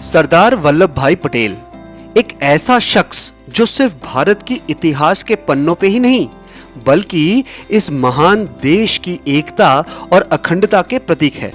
सरदार वल्लभ भाई पटेल एक ऐसा शख्स जो सिर्फ भारत की इतिहास के पन्नों पे ही नहीं बल्कि इस महान देश की एकता और अखंडता के प्रतीक है।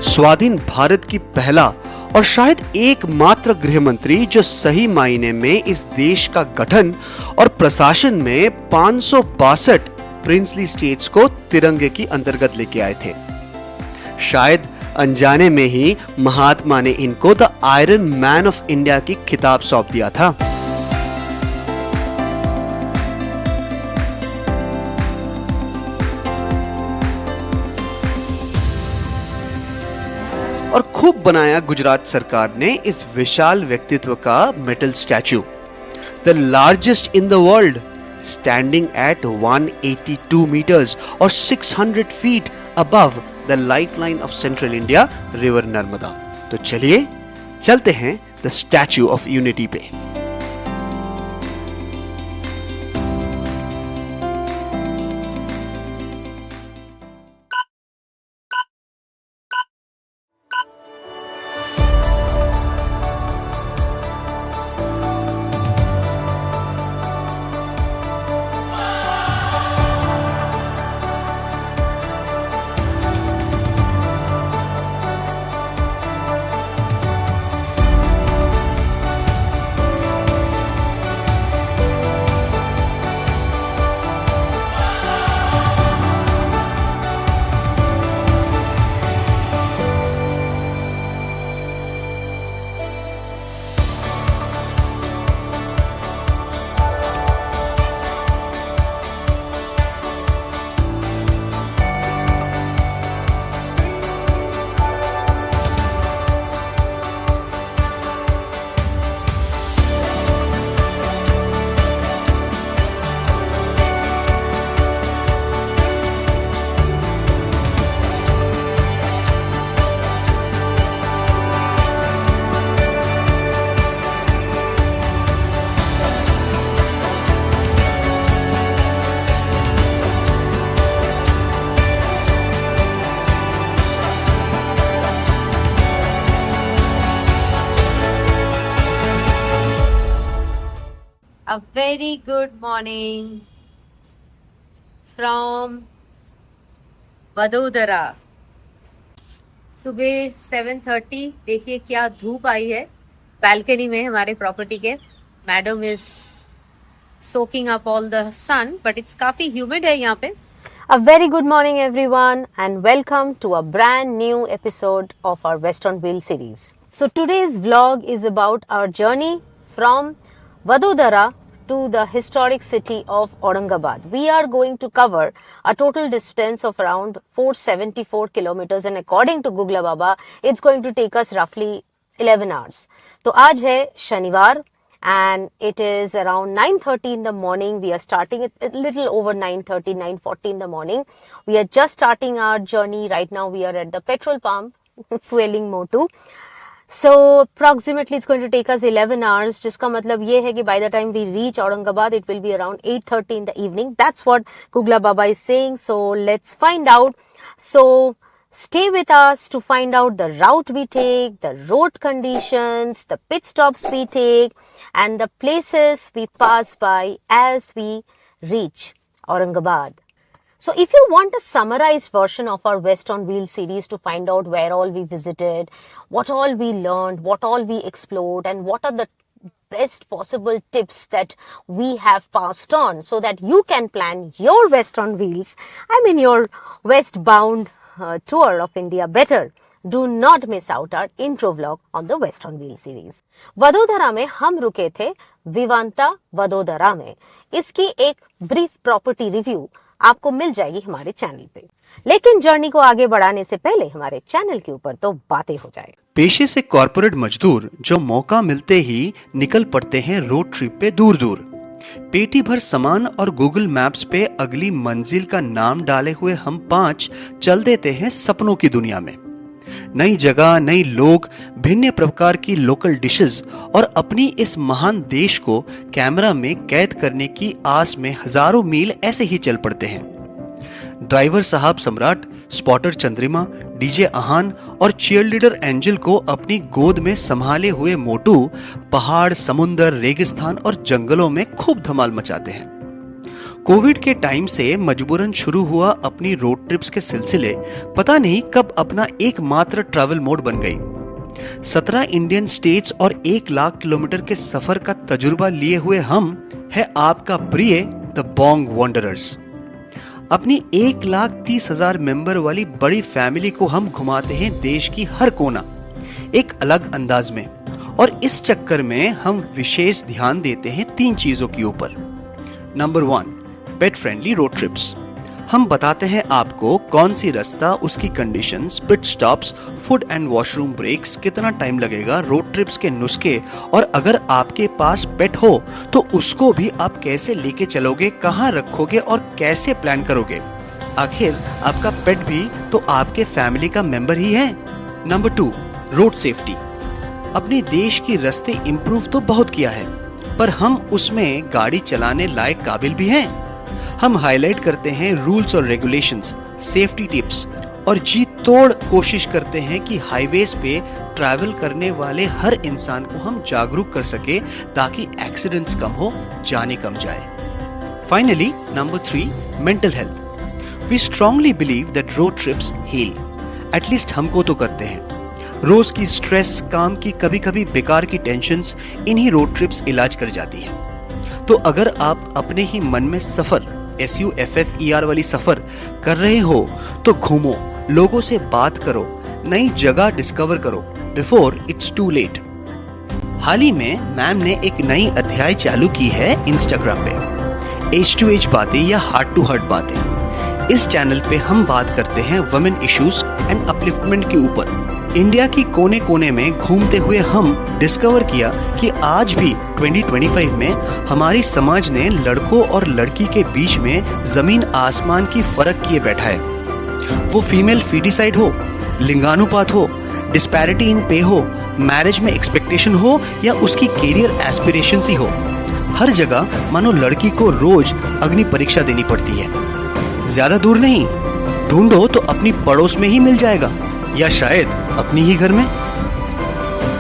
स्वाधीन भारत की पहला और शायद एकमात्र गृह मंत्री जो सही मायने में इस देश का गठन और प्रशासन में 562 प्रिंसली स्टेट्स को तिरंगे की अंतर्गत लेके आए थे। शायद अनजाने में ही महात्मा ने इनको the iron man of India की खिताब सौंप दिया था। और खूब बनाया गुजरात सरकार ने इस विशाल व्यक्तित्व का metal statue, the largest in the world, standing at 182 meters और 600 feet above the lifeline of central India river Narmada. तो चलिए चलते हैं द स्टैचू ऑफ यूनिटी पे। A very good morning from Vadodara. सुबह 7:30। देखिए क्या धूप आई है बैल्कनी में हमारे प्रॉपर्टी के। Madam is soaking up all the sun but it's काफी ह्यूमिड है यहाँ पे। A very good morning everyone and welcome to a brand new episode of our Western Wheel series. So today's vlog is about our journey from Vadodara to the historic city of Aurangabad. We are going to cover a total distance of around 474 kilometers and according to Google Baba, it's going to take us roughly 11 hours. तो आज है शनिवार and it is around 9:30 in the morning. We are starting it a little over 9:30, 9:40 in the morning. We are just starting our journey. Right now we are at the petrol pump fueling Motu. So approximately it's going to take us 11 hours, जिसका मतलब ये है कि by the time we reach Aurangabad it will be around 8:30 in the evening. That's what Gugla Baba is saying. So let's find out. So stay with us to find out the route we take, the road conditions, the pit stops we take and the places we pass by as we reach Aurangabad. So if you want a summarized version of our West on Wheels series to find out where all we visited, what all we learned, what all we explored and what are the best possible tips that we have passed on so that you can plan your West on Wheels, I mean your westbound tour of India better. Do not miss out our intro vlog on the West on Wheels series. Vadodara में हम रुके थे विवांता वडोदरा में। इसकी एक brief property review आपको मिल जाएगी हमारे चैनल पे। लेकिन जर्नी को आगे बढ़ाने से पहले हमारे चैनल के ऊपर तो बातें हो जाए। पेशे से कॉर्पोरेट मजदूर जो मौका मिलते ही निकल पड़ते हैं रोड ट्रिप पे दूर दूर। पेटी भर सामान और गूगल मैप्स पे अगली मंजिल का नाम डाले हुए हम 5 चल देते हैं सपनों की दुनिया में। नई जगह, नई लोग, भिन्न प्रकार की लोकल डिशेस और अपनी इस महान देश को कैमरा में कैद करने की आस में हजारों मील ऐसे ही चल पड़ते हैं। ड्राइवर साहब सम्राट, स्पॉटर चंद्रिमा, डीजे आहान और चीयरलीडर एंजल को अपनी गोद में संभाले हुए मोटू पहाड़, समुंदर, रेगिस्तान और जंगलों में खूब धमाल मचाते हैं। कोविड के टाइम से मजबूरन शुरू हुआ अपनी रोड ट्रिप्स के सिलसिले पता नहीं कब अपना एकमात्र ट्रैवल मोड बन गई। 17 इंडियन स्टेट्स और 1 लाख किलोमीटर के सफर का तजुर्बा लिए हुए हम है आपका प्रिय द बोंग वॉन्डरर्स। अपनी 1,30,000 मेंबर वाली बड़ी फैमिली को हम घुमाते हैं देश की हर कोना, एक अलग अंदाज में, और इस चक्कर में हम विशेष ध्यान देते हैं 3 चीजों के ऊपर। Number 1, pet friendly road trips. हम बताते हैं आपको कौन सी रास्ता, उसकी conditions, pit stops, food and washroom breaks, कितना टाइम लगेगा, रोड ट्रिप्स के नुस्खे, और अगर आपके पास पेट हो तो उसको भी आप कैसे लेके चलोगे, कहाँ रखोगे और कैसे प्लान करोगे। आखिर आपका पेट भी तो आपके फैमिली का मेंबर ही है। Number 2, road safety. अपने देश की रास्ते इंप्रूव तो बहुत किया है, पर हम उसमें गाड़ी चलाने लायक काबिल भी हैं। हम हाईलाइट करते हैं रूल्स और रेगुलेशंस, सेफ्टी टिप्स, और जी तोड़ कोशिश करते हैं कि हाईवेज पे ट्रैवल करने वाले हर इंसान को हम जागरूक कर सके ताकि एक्सीडेंट्स कम हो, जाने कम जाए। Finally number 3, mental health. We strongly believe that road trips heal, at least हमको तो करते हैं। रोज की स्ट्रेस, काम की कभी कभी बेकार की टेंशन्स इन्हीं रोड ट्रिप्स इलाज कर जाती हैं। तो अगर आप अपने ही मन में सफर, SUFFER वाली सफर कर रहे हो तो घूमो, लोगों से बात करो, नई जगह डिस्कवर करो बिफोर इट्स टू लेट। हाल ही में मैम ने एक नई अध्याय चालू की है इंस्टाग्राम पे, H2H बातें या हार्ट टू हार्ट बातें। इस चैनल पे हम बात करते हैं वुमेन इश्यूज एंड अपलिफ्टमेंट के ऊपर। इंडिया की कोने कोने में घूमते हुए हम डिस्कवर किया कि आज भी 2025 में हमारी समाज ने लड़कों और लड़की के बीच में जमीन आसमान की फर्क किए बैठा है। वो फीमेल फीटिसाइड हो, लिंगानुपात हो, डिस्पैरिटी इन पे हो, मैरिज में एक्सपेक्टेशन हो या उसकी कैरियर एस्पिरेशंस ही हो, हर जगह मानो लड़की को रोज अग्नि परीक्षा देनी पड़ती है। ज्यादा दूर नहीं, ढूंढो तो अपनी पड़ोस में ही मिल जाएगा, या शायद अपनी ही घर में।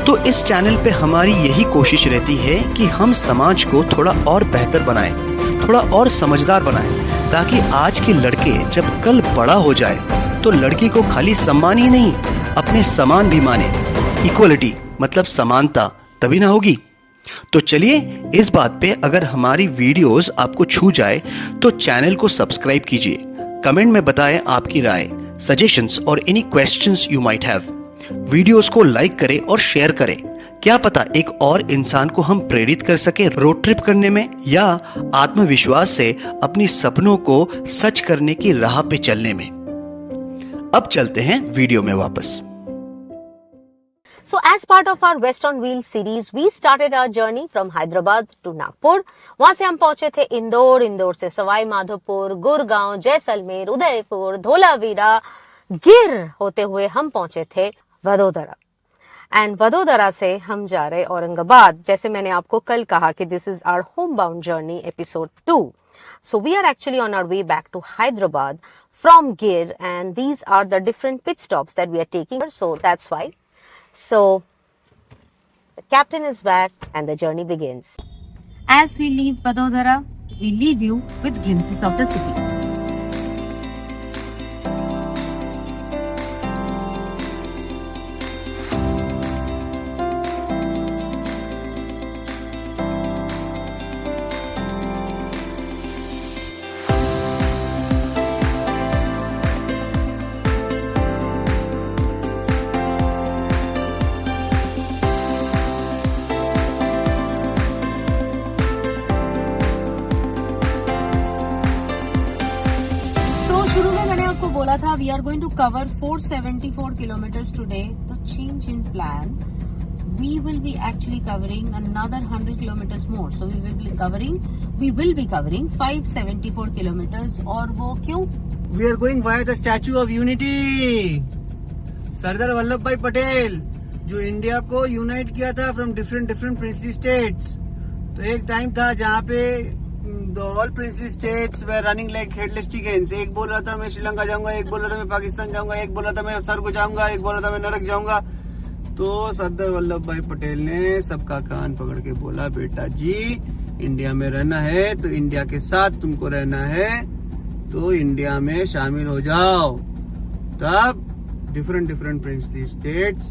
तो इस चैनल पे हमारी यही कोशिश रहती है कि हम समाज को थोड़ा और बेहतर बनाएं, थोड़ा और समझदार बनाएं, ताकि आज के लड़के जब कल बड़ा हो जाए तो लड़की को खाली सम्मान ही नहीं, अपने समान भी माने। इक्वलिटी मतलब समानता तभी ना होगी। तो चलिए, इस बात पे अगर हमारी वीडियोस आपको छू जाए तो चैनल को सब्सक्राइब कीजिए, कमेंट में बताएं आपकी राय, सजेशंस और any questions you might have. Videos को लाइक करें और शेयर करें, क्या पता एक और इंसान को हम प्रेरित कर सके रोड ट्रिप करने में, या आत्मविश्वास से अपनी सपनों को सच करने की राह पे चलने में। अब चलते हैं वीडियो में वापस। So as part of our West on Wheels series, we started our journey from Hyderabad to Nagpur. वहाँ से हम पहुंचे थे इंदौर, इंदौर से सवाई माधोपुर, गुड़गांव, जैसलमेर, उदयपुर, धोलावीरा, गिर होते हुए हम पहुंचे थे वडोदरा। एंड वडोदरा से हम जा रहे औरंगाबाद। जैसे मैंने आपको कल कहा कि this is our home bound journey episode 2. So we are actually on our way back to Hyderabad from Gir, and these are the different pit stops that we are taking. So that's why. So the captain is back and the journey begins. As we leave Vadodara, we leave you with glimpses of the city. शुरू में मैंने आपको बोला था we are going to cover 474 kilometers today. तो change in plan, we will be actually covering another 100 kilometers more. So we will be covering 574 kilometers. और वो क्यों? We are going via the Statue of Unity. सरदार वल्लभ भाई पटेल जो India को unite किया था from different different princely states. तो एक time था जहाँ पे ऑल प्रिंसली स्टेट्स वे रनिंग लाइक हेडलेस चिकन्स। एक बोल रहा था मैं श्रीलंका जाऊंगा, एक बोल रहा था मैं पाकिस्तान जाऊंगा, एक बोल रहा था मैं स्वर्ग जाऊंगा, एक बोल रहा था मैं नरक जाऊंगा। तो सरदार वल्लभ भाई पटेल ने सबका कान पकड़ के बोला, बेटा जी इंडिया में रहना है तो इंडिया के साथ तुमको रहना है, तो इंडिया में शामिल हो जाओ। तब डिफरेंट डिफरेंट प्रिंसली स्टेट्स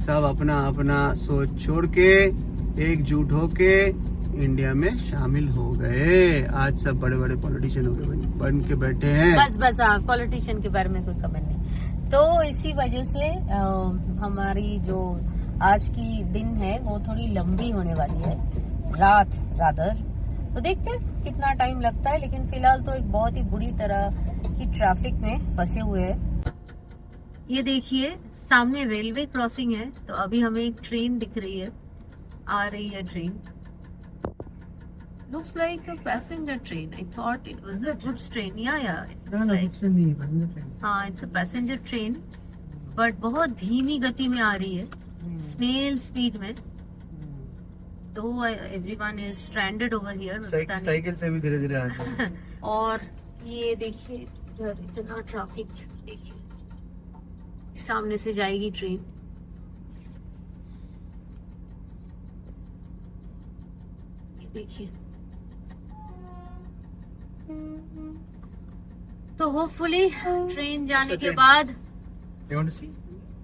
सब अपना अपना सोच छोड़ के एकजुट होके इंडिया में शामिल हो गए। आज सब बड़े बड़े पॉलिटिशियन हो गए, बन के बैठे हैं। बस पॉलिटिशियन के बारे में कोई कमेंट नहीं। तो इसी वजह से हमारी जो आज की दिन है वो थोड़ी लंबी होने वाली है, रात रादर। तो देखते हैं कितना टाइम लगता है, लेकिन फिलहाल तो एक बहुत ही बुरी तरह की ट्रैफिक में फंसे हुए हैं। ये देखिए सामने रेलवे क्रॉसिंग है, तो अभी हमें एक ट्रेन दिख रही है, आ रही है train. Looks like a passenger train. I thought it was a goods train. Yeah. हाँ, it's a passenger train, but बहुत धीमी गति में आ रही है, snail speed में। तो everyone is stranded over here. Cycle से भी धीरे धीरे आ रहे हैं। और ये देखिए इधर इतना ट्रैफिक, देखिए सामने से जाएगी ट्रेन। देखिए, तो होपफुली ट्रेन जाने के बाद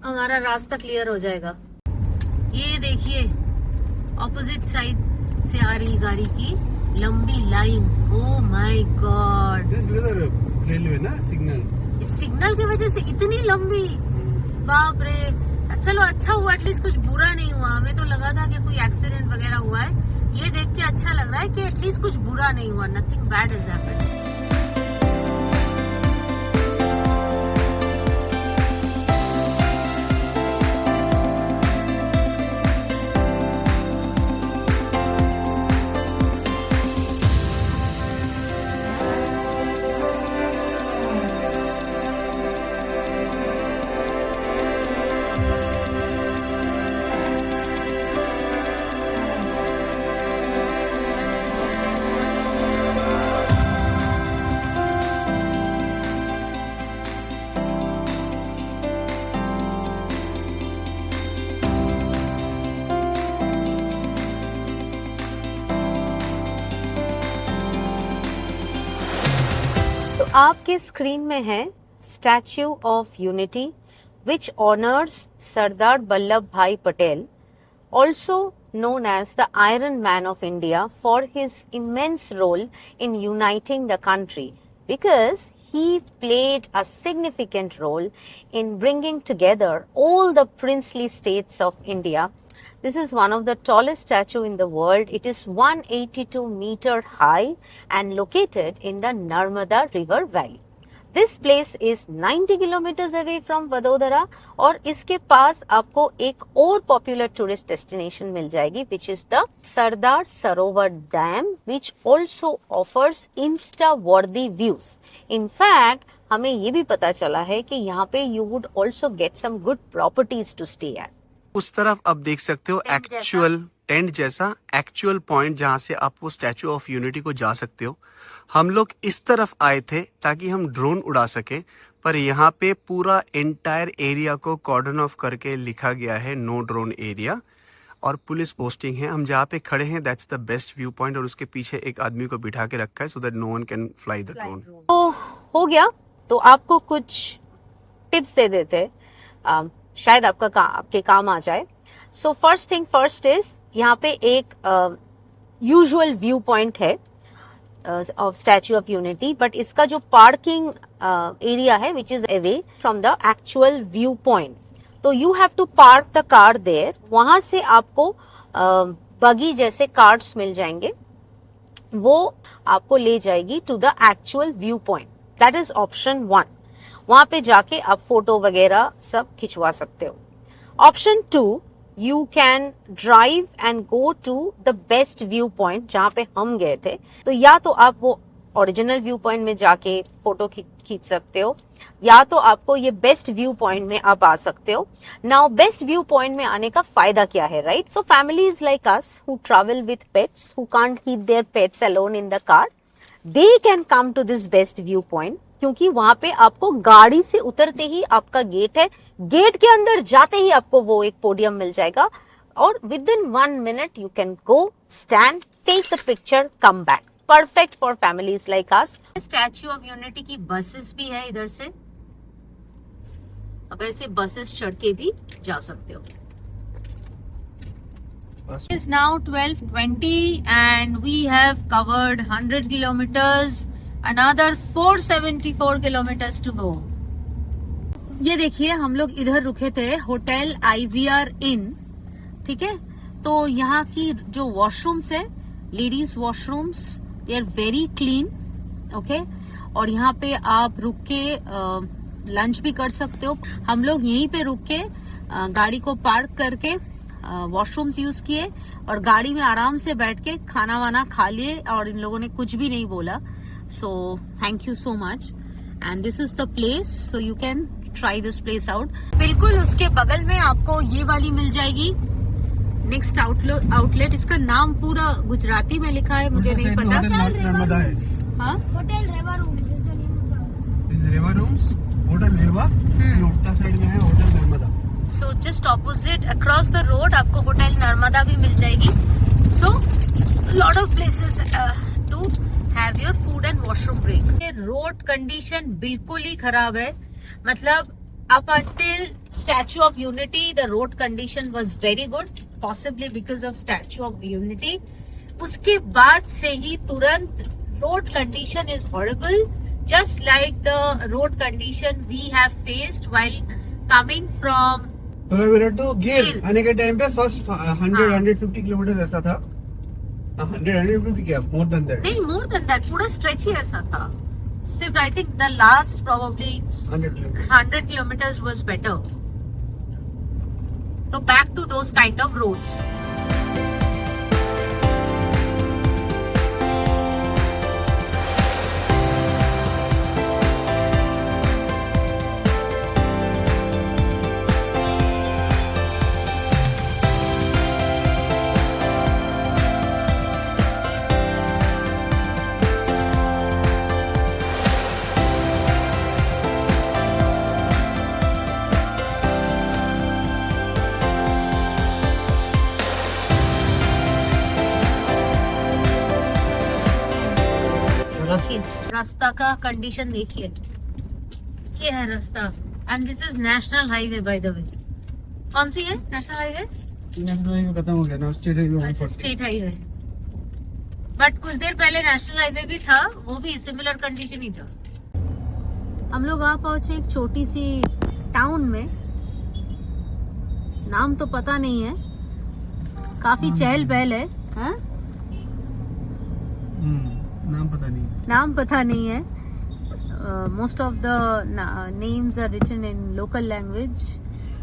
हमारा रास्ता क्लियर हो जाएगा। ये देखिए ऑपोजिट साइड से आ रही गाड़ी की लंबी line. Oh my God, railway ना सिग्नल, इस सिग्नल की वजह से इतनी लंबी, बाप रे। चलो अच्छा हुआ, एटलीस्ट कुछ बुरा नहीं हुआ। हमें तो लगा था कि कोई एक्सीडेंट वगैरह हुआ है। ये देख के अच्छा लग रहा है कि एटलीस्ट कुछ बुरा नहीं हुआ, नथिंग बैड इज हैपेंड। आपके स्क्रीन में है statue of unity which honours Sardar Vallabh Bhai Patel, also known as the Iron Man of India, for his immense role in uniting the country, because he played a significant role in bringing together all the princely states of India. This is one of the tallest statue in the world. It is 182 meter high and located in the Narmada River Valley. This place is 90 kilometers away from Vadodara और इसके पास आपको एक और popular tourist destination मिल जाएगी, which is the Sardar Sarovar dam, which also offers insta-worthy views. In fact, हमें ये भी पता चला है कि यहाँ पे you would also get some good properties to stay at. उस तरफ आप देख सकते हो एक्चुअल टेंट जैसा एक्चुअल पॉइंट जहाँ से आप वो स्टैचू ऑफ यूनिटी को जा सकते हो। हम लोग इस तरफ आए थे ताकि हम ड्रोन उड़ा सके, पर यहाँ पे पूरा एंटायर एरिया को कॉर्डन ऑफ करके लिखा गया है नो ड्रोन एरिया, और पुलिस पोस्टिंग है। हम जहाँ पे खड़े हैं that's the best view point, और उसके पीछे एक आदमी को बिठा के रखा है so that no one can fly the drone. तो हो गया, तो आपको कुछ टिप्स दे देते, शायद आपके काम आ जाए। So first thing first is, यहाँ पे एक यूजुअल व्यू पॉइंट है of statue of unity, but इसका जो पार्किंग एरिया है which is away from the actual view point, तो you have to park the car there. वहां से आपको बगी जैसे कार्स मिल जाएंगे, वो आपको ले जाएगी to the actual view point. That is option 1। वहां पे जाके आप फोटो वगैरह सब खिंचवा सकते हो। Option 2, you can drive and go to the best view point जहां पे हम गए थे। तो या तो आप वो ओरिजिनल व्यू पॉइंट में जाके फोटो खींच सकते हो, या तो आपको ये बेस्ट व्यू पॉइंट में आप आ सकते हो। नाउ बेस्ट व्यू पॉइंट में आने का फायदा क्या है, right? So families like us who travel with pets, who can't keep their pets alone in the car, they can come to this best view point, क्योंकि वहां पे आपको गाड़ी से उतरते ही आपका गेट है, गेट के अंदर जाते ही आपको वो एक पोडियम मिल जाएगा, और within 1 minute you can go, stand, take the picture, come back. Perfect for families like us. Statue of unity की बसेस भी है इधर से, अब ऐसे बसेस चढ़ के भी जा सकते हो। It is now 12:20 and we have covered 100 kilometers, another 474 kilometers to go. ये देखिए हम लोग इधर रुके थे, होटल IVR इन, ठीक है? तो यहाँ की जो वॉशरूम्स है, ladies washrooms, they are very clean, okay? और यहाँ पे आप रुक के लंच भी कर सकते हो। हम लोग यहीं पे रुक के गाड़ी को पार्क करके वॉशरूम्स यूज किए और गाड़ी में आराम से बैठ के खाना वाना खा लिए, और इन लोगों ने कुछ भी नहीं बोला। So thank you so much, and this is the place, so you can try this place out. बिल्कुल उसके बगल में आपको ये वाली मिल जाएगी, नेक्स्ट आउटलेट। इसका नाम पूरा गुजराती में लिखा है, मुझे नहीं पता। Hotel Reva rooms is the name of is Reva rooms, hotel Reva, उल्टा साइड में है hotel Narmada. So just opposite across the road आपको होटल नर्मदा भी मिल जाएगी। So lot of places to have your food and washroom break. ये रोड कंडीशन बिल्कुल ही खराब है, मतलब up until Statue of Unity the road condition was very good, possibly because of Statue of Unity. उसके बाद से ही तुरंत road condition is horrible, just like the road condition we have faced while coming from गिर आने के time पे first 150 kilometre ऐसा था, 150 क्या मोर देन दैट? नहीं, मोर देन दैट, पूरा स्ट्रेच ही ऐसा था। सिर्फ I think the last probably 100 kilometers was better. So back to those kind of roads. रास्ता का कंडीशन देखिए, ये है रास्ता, and this is national highway by the way. कौन सी है नेशनल हाईवे? नेशनल हाईवे खत्म हो गया ना, स्टेट हाईवे। अच्छा, स्टेट हाईवे, बट कुछ देर पहले नेशनल हाईवे भी था, वो भी सिमिलर कंडीशन ही था। हम लोग आ पहुंचे एक छोटी सी टाउन में, नाम तो पता नहीं है, काफी चहल पहल है, हाँ? नाम पता नहीं है। Most of the names are written in local language.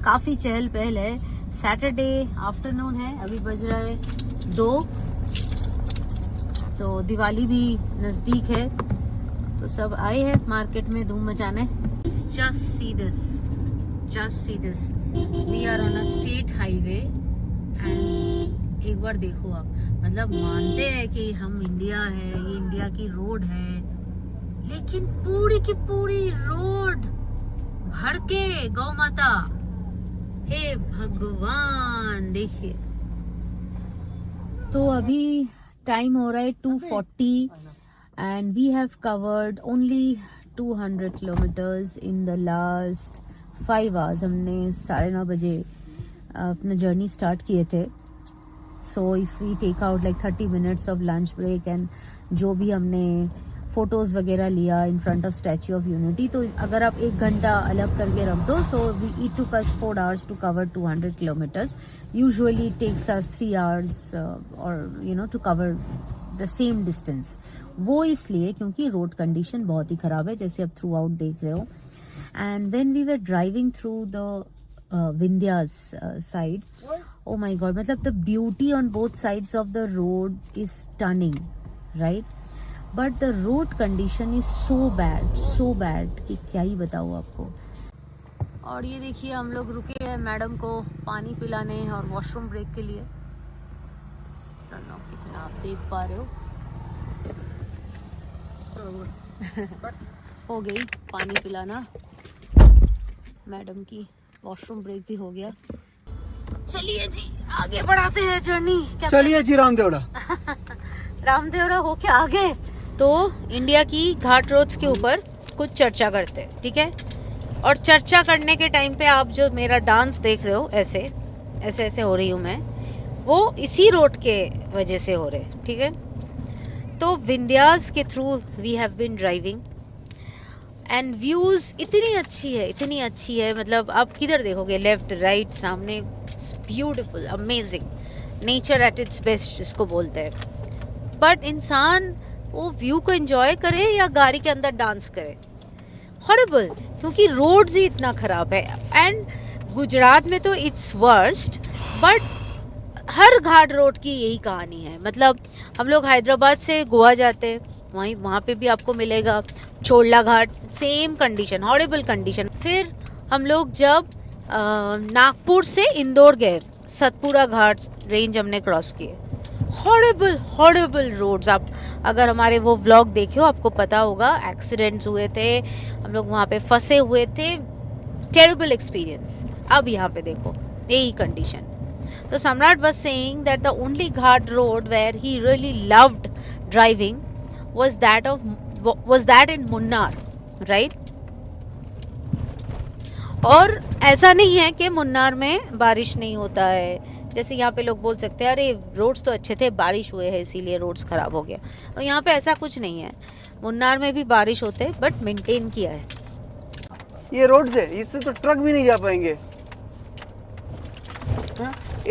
काफी चहल पहल है। सैटरडे आफ्टरनून है, अभी बज रहा है 2, तो दिवाली भी नजदीक है, तो सब आए हैं मार्केट में धूम मचाने। Just see this, we are on a state highway, and एक बार देखो आप, मतलब मानते हैं कि हम इंडिया है, ये इंडिया की रोड है, लेकिन पूरी की पूरी रोड भर के गौ माता, हे भगवान। देखिए, तो अभी टाइम हो रहा है 2:40 and we have covered only 200 kilometers in the last 5 hours. हमने 9:30 बजे अपना जर्नी स्टार्ट किए थे। So if we take out like 30 minutes of lunch break and जो भी हमने फोटोज वगैरह लिया in front of statue of unity, तो अगर आप 1 घंटा अलग करके रख दो, so it took us 4 hours to cover 200 kilometers. Usually it takes us 3 hours और you know to cover the same distance. वो इसलिए क्योंकि रोड कंडीशन बहुत ही खराब है, जैसे आप थ्रू आउट देख रहे हो। And when we were driving through the Vindhyas side, oh my god, मतलब the beauty on both sides of the road is stunning, right? But the road condition is so bad कि क्या ही बताऊँ आपको। और ये देखिए हम लोग रुके हैं मैडम को पानी पिलाने और वॉशरूम ब्रेक के लिए। कितना आप देख पा रहे हो, हो गई पानी पिलाना मैडम की, वॉशरूम ब्रेक भी हो गया। चलिए जी आगे बढ़ाते हैं जर्नी। चलिए जी रामदेवड़ा। रामदेवरा होके आगे तो इंडिया की घाट रोड्स के ऊपर कुछ चर्चा करते हैं, ठीक है। और चर्चा करने के टाइम पे आप जो मेरा डांस देख रहे हो, ऐसे ऐसे ऐसे हो रही हूँ मैं, वो इसी रोड के वजह से हो रहे, ठीक है। तो विंध्यास के through we have been driving and views इतनी अच्छी है, मतलब आप किधर देखोगे, लेफ्ट राइट सामने, beautiful amazing nature at its best जिसको बोलते हैं। बट इंसान वो व्यू को एंजॉय करे या गाड़ी के अंदर डांस करे, हॉरिबल, क्योंकि रोड्स ही इतना ख़राब है। एंड गुजरात में तो its worst, but her Ghat road की यही कहानी है। मतलब हम लोग हैदराबाद से गोवा जाते हैं, वहाँ पे भी आपको मिलेगा चोला घाट, सेम कंडीशन, हॉरिबल कंडीशन। फिर हम लोग जब नागपुर से इंदौर गए, सतपुरा घाट रेंज हमने क्रॉस किए, हॉरिबल रोड्स। आप अगर हमारे वो व्लॉग देखे हो आपको पता होगा, एक्सीडेंट्स हुए थे, हम लोग वहाँ पे फंसे हुए थे, टेरिबल एक्सपीरियंस। अब यहाँ पे देखो यही condition. So Samrat was saying that the only Ghat road where he really loved driving was that in Munnar, right? और ऐसा नहीं है कि मुन्नार में बारिश नहीं होता है, जैसे यहाँ पे लोग बोल सकते हैं अरे रोड्स तो अच्छे थे, बारिश हुए हैं इसीलिए रोड्स खराब हो गया। और यहाँ पे ऐसा कुछ नहीं है, मुन्नार में भी बारिश होते हैं बट मेंटेन किया है। ये रोड्स है, इससे तो ट्रक भी नहीं जा पाएंगे।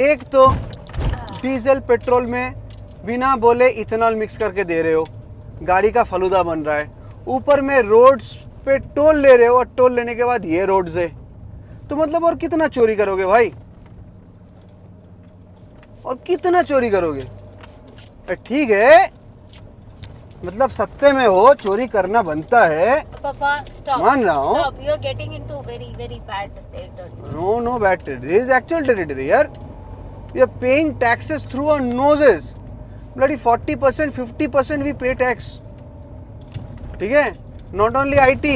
एक तो डीजल पेट्रोल में बिना बोले इथेनॉल मिक्स करके दे रहे हो, गाड़ी का फलूदा बन रहा है। ऊपर में रोड्स पे टोल ले रहे हो और टोल लेने के बाद ये रोड्स है, तो मतलब और कितना चोरी करोगे भाई, और कितना चोरी करोगे। ठीक है, मतलब सत्ते में हो, चोरी करना बनता है। पापा स्टॉप, मान रहा हूँ। Stop, you are getting into very bad territory. No bad territory. This is actual territory here. We are paying taxes through our noses. Bloody 40%, 50% we pay tax. ठीक है? Not only IT,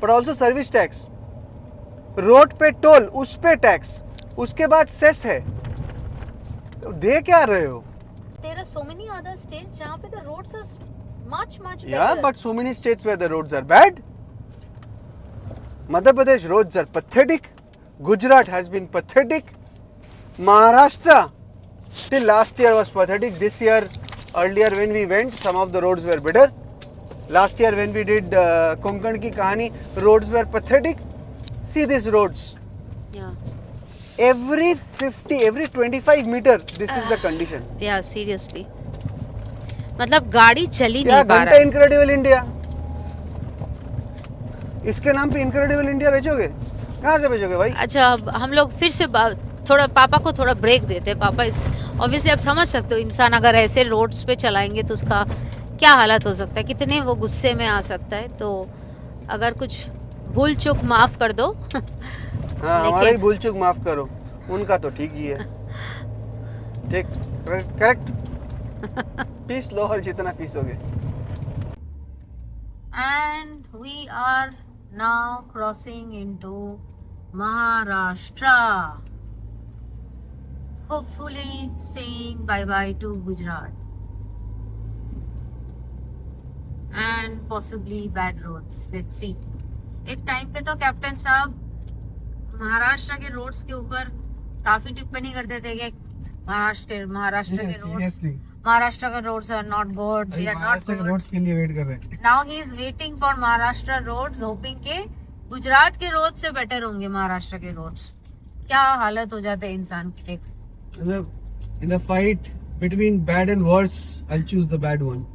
but also service tax. Road पे toll, उस पे tax, उसके बाद cess है। दे क्या रहे हो? There are so many other states जहाँ पे the roads are much better. Yeah, but so many states where the roads are bad. Madhya Pradesh roads are pathetic. Gujarat has been pathetic. Maharashtra till last year was pathetic. This year, earlier when we went, some of the roads were better. Last year when we did Konkan ki kahani, roads were pathetic. See these roads. Yeah. Every 25 meter, this is the condition. Yeah, seriously. मतलब गाड़ी चली क्या नहीं पा घंटा रहा है। Incredible India, इसके नाम पे इनक्रेडिबल इंडिया बेचोगे? कहाँ से बेचोगे भाई? अच्छा, अब हम लोग फिर से थोड़ा पापा को थोड़ा ब्रेक देते हैं। पापा इस ऑब्वियसली आप समझ सकते हो, इंसान अगर ऐसे रोड्स पे चलाएंगे तो उसका क्या हालत हो सकता है, कितने वो गुस्से में आ सकता है। तो अगर कुछ भूल चूक माफ कर दो। हाँ, हमारा ही भूल चूक माफ करो, उनका तो ठीक ही है। ठीक, करेक्ट। पीस लो और जितना पीसोगे। And we are now crossing into Maharashtra, hopefully saying bye-bye to Gujarat and possibly bad roads. Let's see. एक टाइम पे तो कैप्टन साहब महाराष्ट्र के रोड्स के ऊपर काफी टिप्पणी करते थे कि महाराष्ट्र के रोड्स, महाराष्ट्र का roads are not good, they are not good. Roads के लिए वेट कर रहे हैं। Now he is waiting for Maharashtra roads, hoping के गुजरात के रोड से बेटर होंगे महाराष्ट्र के रोड्स। क्या हालत हो जाते हैं इंसान की। मतलब in the fight between bad and worse, I will choose the bad one.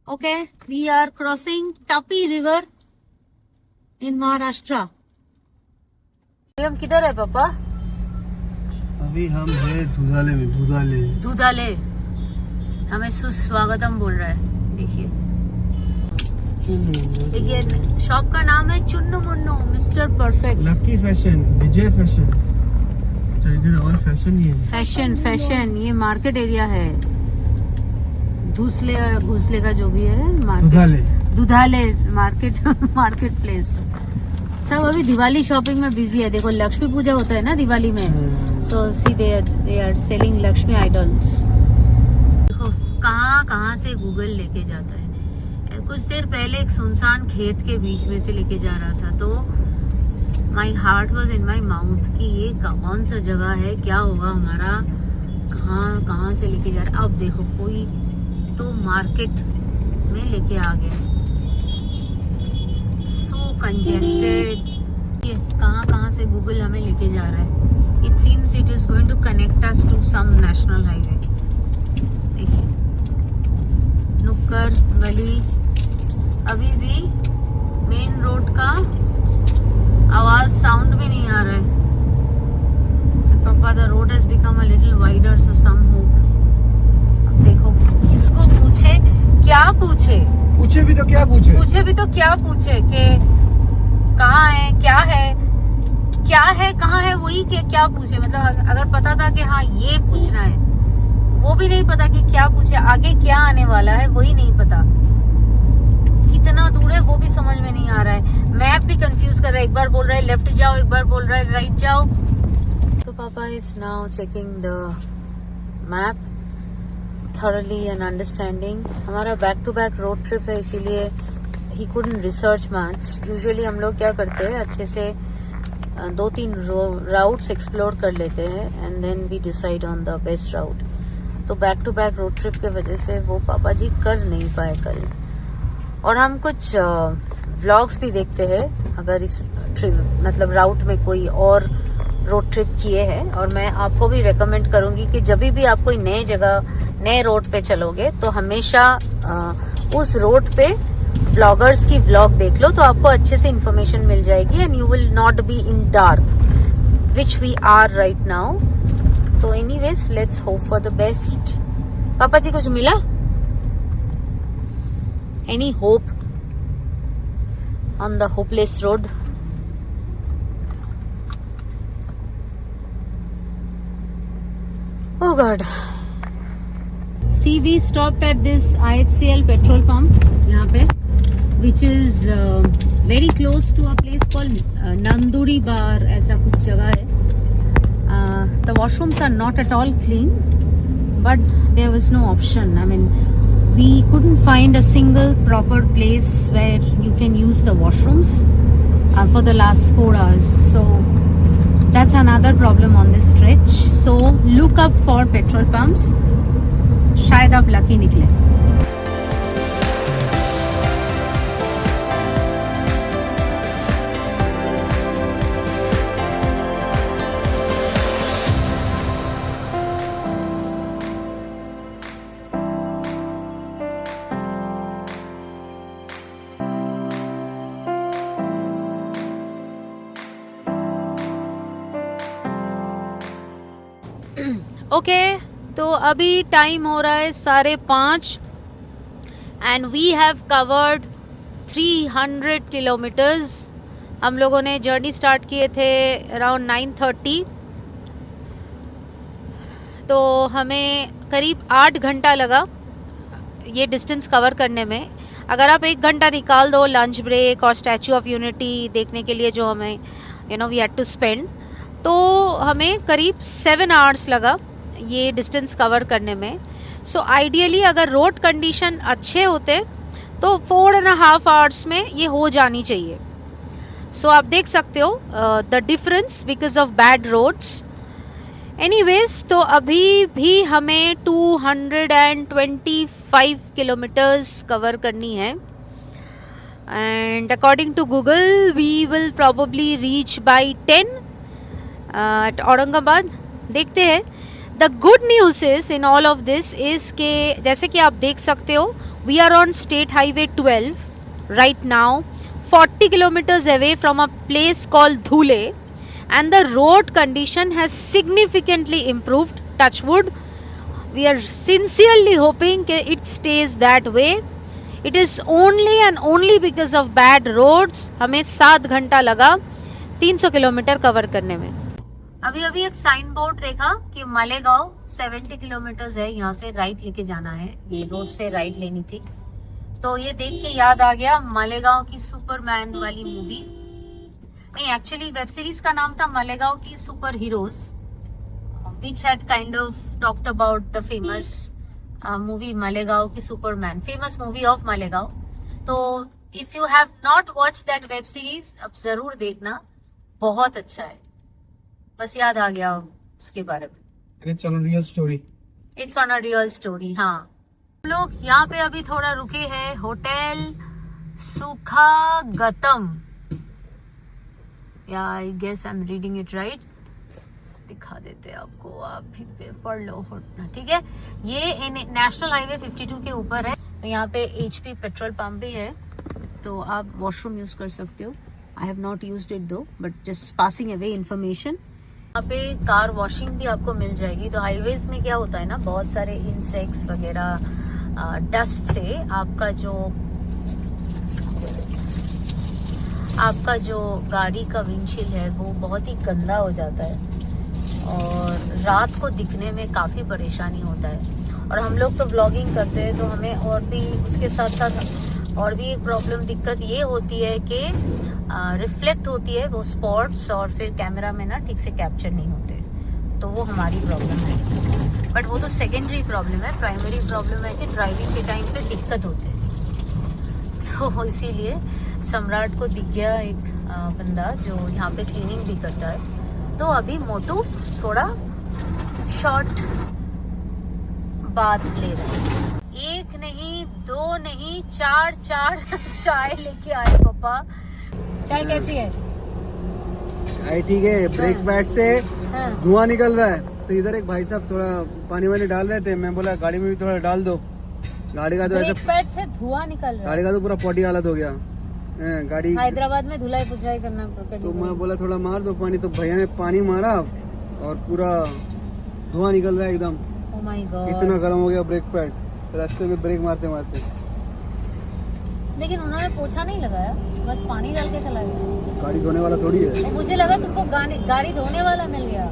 Okay, we are crossing Tapi river in Maharashtra. हम किधर है पापा? अभी हम है दुधाले में। दूधाले। हमें सुस्वागतम बोल रहा है। देखिए देखिए, शॉप का नाम है Chunnu Munnu mister perfect. Lucky fashion, Vijay fashion. अच्छा इधर और फैशन ही है। फैशन ये मार्केट एरिया है। घूसले का जो भी है मार्केट, दुधाले मार्केट प्लेस। सब अभी दिवाली शॉपिंग में बिजी है। देखो लक्ष्मी पूजा होता है ना दिवाली में, so see they are selling Lakshmi idols. देखो कहाँ से गूगल लेके जाता है। कुछ देर पहले एक सुनसान खेत के बीच में से लेके जा रहा था, तो my heart was in my mouth कि ये कौन सा जगह है, क्या होगा हमारा, कहाँ से लेके जा रहा है। अब देखो कोई तो मार्केट में लेके आ गया। So congested. ये कहाँ से गूगल हमें लेके जा रहा है। It seems it is going to connect us to some national highway. देखिए नुक्कड़ गली, अभी भी मेन रोड का आवाज साउंड भी नहीं आ रहा है। पापा the road has become a little wider, so some hope. अब देखो किसको पूछे, क्या पूछे भी तो क्या पूछे कि कहाँ है, कहाँ है वही के क्या पूछे। मतलब अगर पता था कि हाँ ये पूछना है, वो भी नहीं पता कि क्या पूछे, आगे क्या आने वाला है वही नहीं पता, कितना दूर है वो भी समझ में नहीं आ रहा है। मैप भी कंफ्यूज कर रहा है, एक बार बोल रहा है लेफ्ट जाओ, एक बार बोल रहा है राइट जाओ। तो पापा is now checking the map thoroughly and understanding। हमारा back to back road trip है, इसीलिए he couldn't research much। Usually हम लोग क्या करते हैं, अच्छे से 2-3 राउट्स एक्सप्लोर कर लेते हैं and then we decide on the best route. तो back to back road trip के वजह से वो पापा जी कर नहीं पाए कल। और हम कुछ व्लॉग्स भी देखते हैं अगर इस ट्रिप मतलब राउट में कोई और रोड ट्रिप किए हैं। और मैं आपको भी रेकमेंड करूंगी कि जब भी आप कोई नए जगह नए रोड पे चलोगे तो हमेशा उस रोड पे व्लॉगर्स की व्लॉग देख लो, तो आपको अच्छे से इंफॉर्मेशन मिल जाएगी and you will not be in dark which we are right now. तो anyways let's hope for the best. पापा जी कुछ मिला? Any hope on the hopeless road? Oh God. See, we stopped at this IHCL petrol pump यहाँ पे, which is very close to a place called Nanduri Bar, ऐसा कुछ जगह है। The washrooms are not at all clean, but there was no option. I mean, we couldn't find a single proper place where you can use the washrooms for the last 4 hours. So that's another problem on this stretch. So look up for petrol pumps. शायद आप lucky निकले। Okay तो अभी time हो रहा है 5:30 and we have covered 300 kilometers. हम लोगों ने जर्नी स्टार्ट किए थे अराउंड 9:30, तो हमें करीब 8 घंटा लगा ये डिस्टेंस कवर करने में। अगर आप 1 घंटा निकाल दो लंच ब्रेक और स्टैचू ऑफ यूनिटी देखने के लिए जो हमें वी हैड टू स्पेंड, तो हमें करीब 7 आवर्स लगा ये डिस्टेंस कवर करने में। सो आइडियली अगर रोड कंडीशन अच्छे होते तो 4.5 आवर्स में ये हो जानी चाहिए। सो आप देख सकते हो the difference because of bad roads. Anyways तो अभी भी हमें 225 किलोमीटर्स कवर करनी है and according to Google we will probably reach by 10 at Aurangabad. देखते हैं। The good news is in all of this is के जैसे कि आप देख सकते हो we are on state highway 12 right now 40 kilometers away from a place called Dhule and the road condition has significantly improved, touch wood। We are sincerely hoping that it stays that way. It is only and only because of bad roads. हमें 7 घंटा लगा 300 kilometre cover करने में. अभी एक sign board देखा कि Malegaon 70 kilometre है, यहाँ से राइट लेके जाना है. ये रोड से राइट लेनी थी, तो ये देख के याद आ गया मालेगांव की सुपरमैन वाली मूवी. नहीं, एक्चुअली वेब सीरीज का नाम था मालेगांव की super heroes, which had kind of talked about the famous movie Malegaon ki Superman, famous movie of Malegaon. तो if you have not watched that web series, अब जरूर देखना, बहुत अच्छा है. बस याद आ गया उसके बारे में. It's on a real story. It's on a real story. हाँ, हम लोग यहाँ पे अभी थोड़ा रुके हैं होटल सुखागतम. या I guess I am reading it right. दिखा देते हैं आपको, आप भी पढ़ लो. ठीक है, ये नेशनल हाईवे 52 के ऊपर है. यहाँ पे HP पेट्रोल पंप भी है, तो आप वॉशरूम यूज कर सकते हो. I have not used it though, but just passing away information. यहाँ पे कार वॉशिंग भी आपको मिल जाएगी. तो हाईवेज में क्या होता है ना, बहुत सारे इंसेक्ट्स वगैरह, डस्ट से आपका जो गाड़ी का विंडशील्ड है वो बहुत ही गंदा हो जाता है, और रात को दिखने में काफ़ी परेशानी होता है. और हम लोग तो व्लॉगिंग करते हैं, तो हमें और भी उसके साथ साथ और भी एक प्रॉब्लम, दिक्कत ये होती है कि रिफ्लेक्ट होती है वो स्पॉट्स, और फिर कैमरा में ना ठीक से कैप्चर नहीं होते. तो वो हमारी प्रॉब्लम है, बट वो तो सेकेंडरी प्रॉब्लम है. प्राइमरी प्रॉब्लम है कि ड्राइविंग के टाइम पे दिक्कत होती है. तो इसीलिए सम्राट को दिख गया एक बंदा जो यहाँ पे क्लीनिंग भी करता है. तो अभी मोटू थोड़ा शॉर्ट बात ले रहा है. 1 नहीं 2 नहीं 4 चाय लेके आए पापा. चाय कैसी है? चाय ठीक है. ब्रेक पैड से धुआं निकल रहा है, तो इधर एक भाई साहब थोड़ा पानी वानी डाल रहे थे. मैं बोला गाड़ी में भी थोड़ा डाल दो. गाड़ी का तो ब्रेक पैड से धुआं निकल रहा है. गाड़ी का तो पूरा पॉटी हालत हो गया. गाड़ी हैदराबाद में धुलाई पुछाई करना पड़ता. तो मैं बोला थोड़ा मार दो पानी, तो भैया ने पानी मारा और पूरा धुआं निकल रहा है एकदम. ओह माय गॉड, इतना गर्म हो गया ब्रेक पैड रास्ते में ब्रेक मारते मारते. लेकिन उन्होंने पोछा नहीं लगाया, बस पानी डाल के चला गया. गाड़ी धोने वाला थोड़ी है. तो मुझे लगा तुमको गाड़ी धोने वाला मिल गया.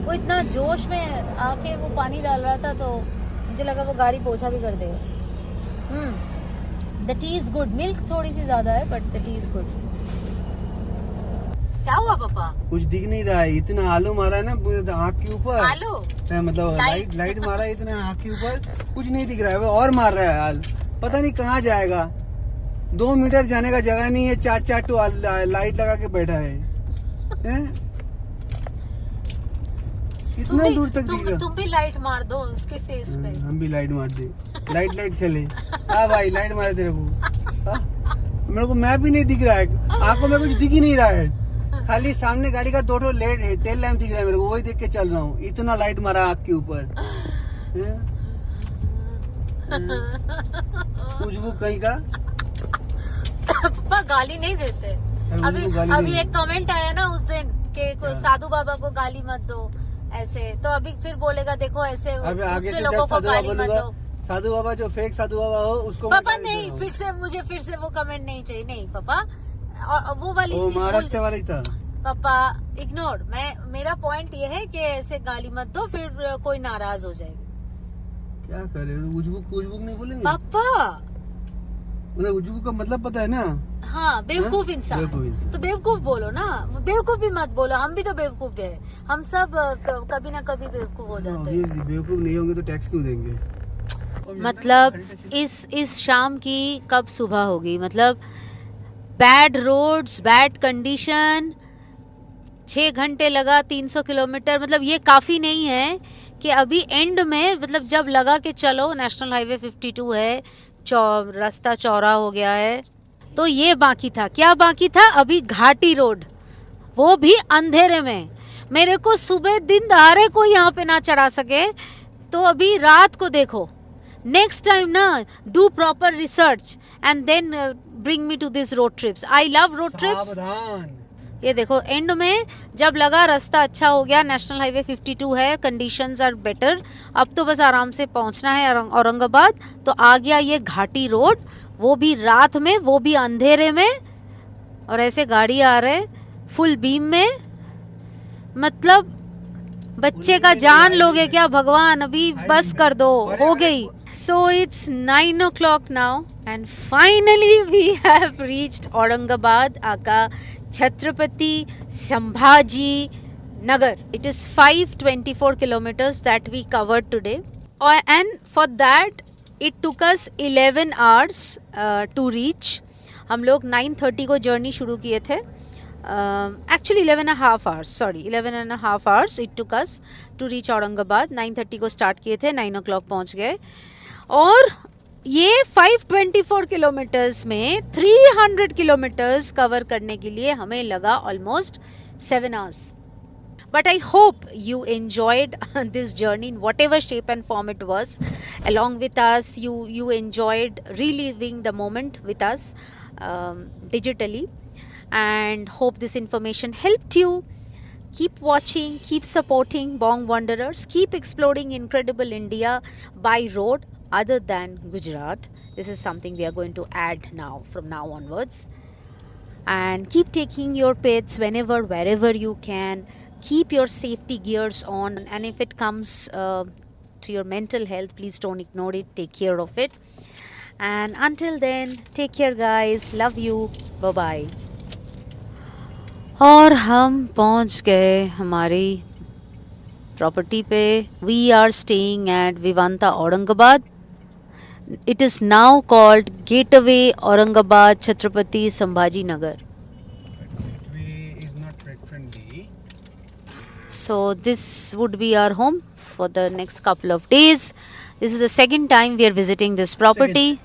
वो इतना जोश में आके वो पानी डाल रहा था, तो मुझे लगा वो गाड़ी पोछा भी कर देगा. The tea is good. Milk थोड़ी सी ज्यादा है, but the tea is good. क्या हुआ पापा? कुछ दिख नहीं रहा है. इतना आलू मारा है ना आँख के ऊपर. आलू? मतलब लाइट मारा है इतना आँख के ऊपर, कुछ नहीं दिख रहा है. वो और मार रहा है हाल, पता नहीं कहाँ जाएगा. 2 मीटर जाने का जगह नहीं है, 4 टू लाइट लगा के बैठा है. कितना दूर तक दिखेगा. तुम भी लाइट मार दो उसके फेस पे. हम भी लाइट मार दे. लाइट खेले. हाँ भाई, लाइट मारे तेरे को. मेरे को मैप भी नहीं दिख रहा है, आंखों में कुछ दिख ही नहीं रहा है. खाली सामने गाड़ी का 2 टेल लैंप दिख रहा है मेरे को, वही देख के चल रहा हूँ. इतना लाइट मारा आँख के ऊपर. कुछ वो कहीं का. पापा गाली नहीं देते. अभी एक कमेंट आया ना उस दिन के साधु बाबा को गाली मत दो ऐसे, तो अभी फिर बोलेगा देखो ऐसे दूसरे लोगों को गाली मत दो. साधु बाबा जो फेक साधु बाबा हो उसको पापा नहीं, फिर से वो कमेंट नहीं चाहिए. नहीं पापा, और वो वाली चीज महाराष्ट्र वाला ही था. पापा इग्नोर. मेरा पॉइंट ये है कि ऐसे गाली मत दो, फिर कोई नाराज हो जाएगा. क्या करे, उजबुक नहीं बोलेंगे पापा. मतलब उजबुक का मतलब पता है ना. हाँ, बेवकूफ इंसान. तो बेवकूफ बोलो ना, बेवकूफ भी मत बोलो. हम भी तो बेवकूफ है, हम सब कभी ना कभी बेवकूफ हो जाते हैं. बेवकूफ नहीं होंगे तो टैक्स क्यों देंगे. मतलब इस शाम की कब सुबह होगी. मतलब बैड रोड्स, बैड कंडीशन, 6 घंटे लगा 300 किलोमीटर. मतलब ये काफ़ी नहीं है कि अभी एंड में, मतलब जब लगा कि चलो नेशनल हाईवे 52 है, रास्ता चौड़ा हो गया है, तो ये बाकी था. क्या बाकी था? अभी घाटी रोड, वो भी अंधेरे में. मेरे को सुबह दिन दहाड़े को यहाँ पे ना चढ़ा सके, तो अभी रात को देखो. नेक्स्ट टाइम ना, do proper research and then bring me to this road trips. I love road trips. ये देखो एंड में जब लगा रास्ता अच्छा हो गया, नेशनल हाईवे 52 है, कंडीशंस आर बेटर, अब तो बस आराम से पहुंचना है औरंगाबाद। तो आ गया ये घाटी रोड, वो भी रात में, वो भी अंधेरे में, और ऐसे गाड़ी आ रहे फुल बीम में। मतलब बच्चे का जान लोगे क्या भगवान, अभी बस कर दो, हो गई। So it's 9 o'clock now and finally we have reached Aurangabad, Aka Chhatrapati Sambhaji Nagar. It is 524 kilometers that we covered today, and for that it took us 11 hours to reach. हम लोग 9:30 को जर्नी शुरू किए थे, actually 11.5 hours, sorry 11.5 hours it took us to reach Aurangabad. 9:30 को start किए थे, 9 o'clock पहुंच गए, और ये 524 किलोमीटर्स में 300 किलोमीटर्स कवर करने के लिए हमें लगा almost 7 hours. But I hope you enjoyed this journey in whatever shape and form it was. Along with us, you enjoyed reliving the moment with us digitally, and hope this information helped you. Keep watching, keep supporting Bong Wanderers, keep exploring incredible India by road other than Gujarat. This is something we are going to add now from now onwards. And keep taking your pets whenever, wherever you can. Keep your safety gears on, and if it comes to your mental health, please don't ignore it, take care of it. And until then, take care guys, love you, bye bye. और हम पहुंच गए हमारी property पे। We are staying at Vivanta Aurangabad. It is now called Gateway Aurangabad Chhatrapati Sambhaji Nagar. So this would be our home for the next couple of days. This is the second time we are visiting this property.